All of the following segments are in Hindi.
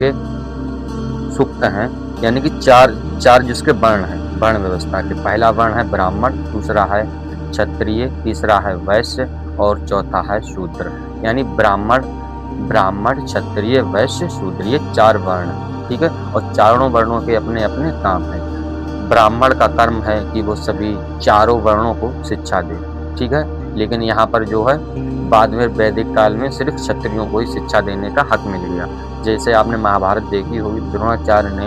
के सूक्त हैं, यानी कि चार चार जिसके वर्ण हैं, वर्ण व्यवस्था के। पहला वर्ण है ब्राह्मण, दूसरा है क्षत्रिय, तीसरा है वैश्य और चौथा है शूद्र। यानी ब्राह्मण क्षत्रिय वैश्य शूद्र, ये 4 वर्ण हैं, ठीक है। और चारों वर्णों के अपने अपने काम हैं। ब्राह्मण का कर्म है कि वो सभी चारों वर्णों को शिक्षा दे, ठीक है। लेकिन यहाँ पर जो है बाद में वैदिक काल में सिर्फ क्षत्रियों को ही शिक्षा देने का हक मिल गया। जैसे आपने महाभारत देखी होगी, द्रोणाचार्य ने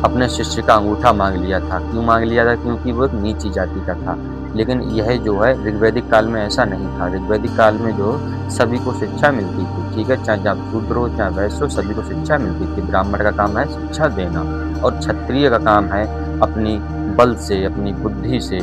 अपने शिष्य का अंगूठा मांग लिया था। क्यों मांग लिया था? क्योंकि वो एक नीची जाति का था। लेकिन यह जो है ऋग्वैदिक काल में ऐसा नहीं था। ऋग्वैदिक काल में जो सभी को शिक्षा मिलती थी, ठीक है। चाहे शूद्र हो चाहे वैश्य हो, सभी को शिक्षा मिलती थी। ब्राह्मण का काम है शिक्षा देना और क्षत्रिय का काम है अपनी बल से, अपनी बुद्धि से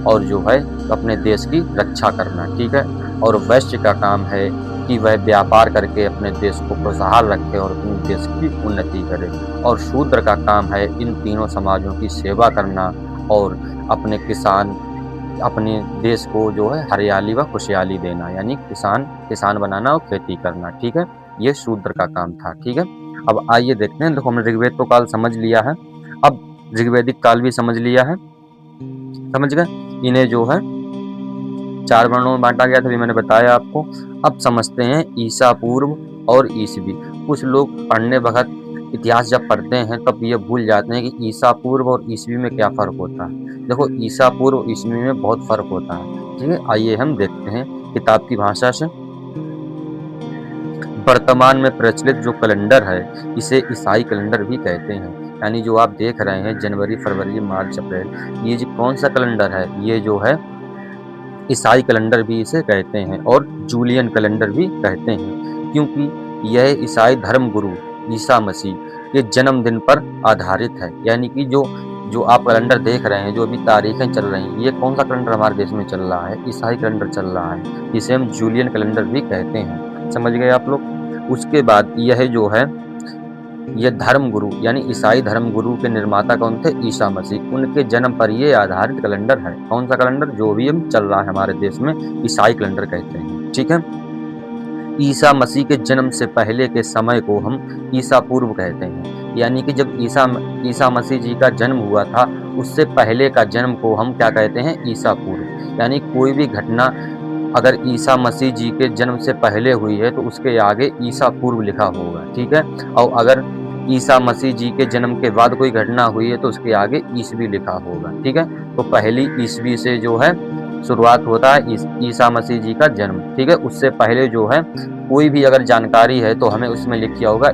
और जो है अपने देश की रक्षा करना, ठीक है। और वैश्य का काम है कि वह व्यापार करके अपने देश को खुशहाल रखे और अपने देश की उन्नति करे। और शूद्र का काम है इन तीनों समाजों की सेवा करना और अपने देश को जो है हरियाली व खुशहाली देना, यानी किसान बनाना और खेती करना, ठीक है। ये शूद्र का काम था, ठीक है। अब आइए देखते हैं। देखो, हमने ऋग्वेद तो काल समझ लिया है, अब ऋग्वैदिक काल भी समझ लिया है, समझ गए। इन्हें जो है 4 वर्णों में बांटा गया था, भी मैंने बताया आपको। अब समझते हैं ईसा पूर्व और ईसवी। कुछ लोग पढ़ने वक्त इतिहास जब पढ़ते हैं तब ये भूल जाते हैं कि ईसा पूर्व और ईसवी में क्या फ़र्क होता है। देखो, ईसा पूर्व और ईसवी में बहुत फ़र्क होता है, ठीक है। आइए हम देखते हैं किताब की भाषा से। वर्तमान में प्रचलित जो कैलेंडर है इसे ईसाई कैलेंडर भी कहते हैं। यानी जो आप देख रहे हैं जनवरी, फरवरी, मार्च, अप्रैल, ये जो कौन सा कैलेंडर है, ये जो है ईसाई कैलेंडर भी इसे कहते हैं और जूलियन कैलेंडर भी कहते हैं, क्योंकि यह ईसाई धर्म गुरु ईसा मसीह के जन्मदिन पर आधारित है। यानी कि जो आप कैलेंडर देख रहे हैं, जो अभी तारीखें चल रही हैं, ये कौन सा कैलेंडर हमारे देश में चल रहा है? ईसाई कैलेंडर चल रहा है, जिसे हम जूलियन कैलेंडर भी कहते हैं। समझ गए आप लोग। उसके बाद यह जो है ये धर्म गुरु यानी ईसाई धर्म गुरु के निर्माता कौन थे? ईसा मसीह। उनके जन्म पर ये आधारित कैलेंडर है। कौन सा कैलेंडर? जो भी हम चल रहा है हमारे देश में, ईसाई कैलेंडर कहते हैं, ठीक है। ईसा मसीह के जन्म से पहले के समय को हम ईसा पूर्व कहते हैं। यानी कि जब ईसा मसीह जी का जन्म हुआ था, उससे पहले का जन्म को हम क्या कहते हैं? ईसा पूर्व। यानी कोई भी घटना अगर ईसा मसीह जी के जन्म से पहले हुई है तो उसके आगे ईसा पूर्व लिखा होगा, ठीक है। और अगर ईसा मसीह जी के जन्म के बाद कोई घटना हुई है तो उसके आगे ईसवी लिखा होगा, ठीक है। तो पहली ईसवी से जो है शुरुआत होता है ईसा मसीह जी का जन्म, ठीक है। उससे पहले जो है कोई भी अगर जानकारी है तो हमें उसमें लिखा होगा